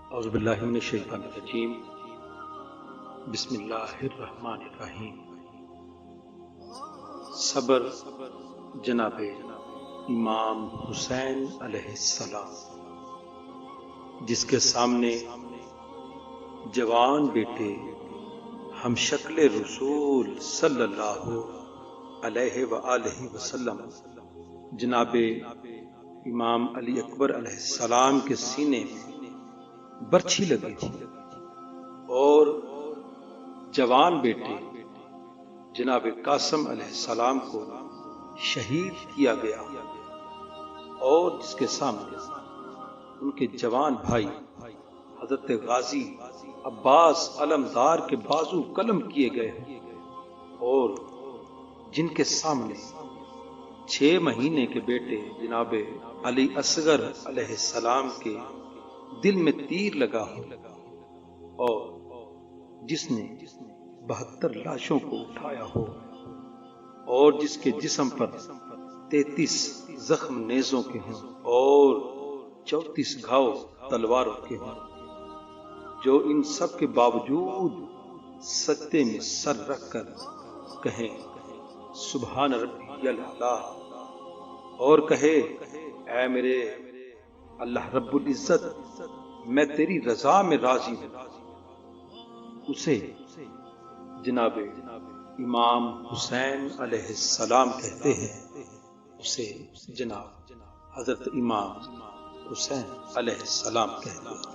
اعوذ باللہ من الشیطان الرجیم بسم اللہ الرحمن الرحیم۔ صبر جناب امام حسین علیہ السلام، جس کے سامنے جوان بیٹے ہم شکل رسول صلی اللہ علیہ وآلہ وسلم جناب امام علی اکبر علیہ السلام کے سینے میں برچھی لگی تھی اور جوان بیٹے جناب قاسم علیہ السلام کو شہید کیا گیا، اور جس کے سامنے ان کے جوان بھائی حضرت غازی عباس علمدار کے بازو قلم کیے گئے ہیں، اور جن کے سامنے 6 مہینے کے بیٹے جناب علی اصغر علیہ السلام کے دل میں تیر لگا ہو، اور جس نے 72 لاشوں کو اٹھایا ہو، اور جس کے جسم پر 33 زخم نیزوں کے ہوں اور 34 گھاؤ تلواروں کے ہوں، جو ان سب کے باوجود سجدے میں سر رکھ کر کہیں سبحان ربی الاعلی، اور کہے اے میرے اللہ رب العزت، میں تیری رضا میں راضی ہوں، اسے جناب امام حسین علیہ السلام کہتے ہیں، اسے جناب حضرت امام حسین علیہ السلام کہتے ہیں۔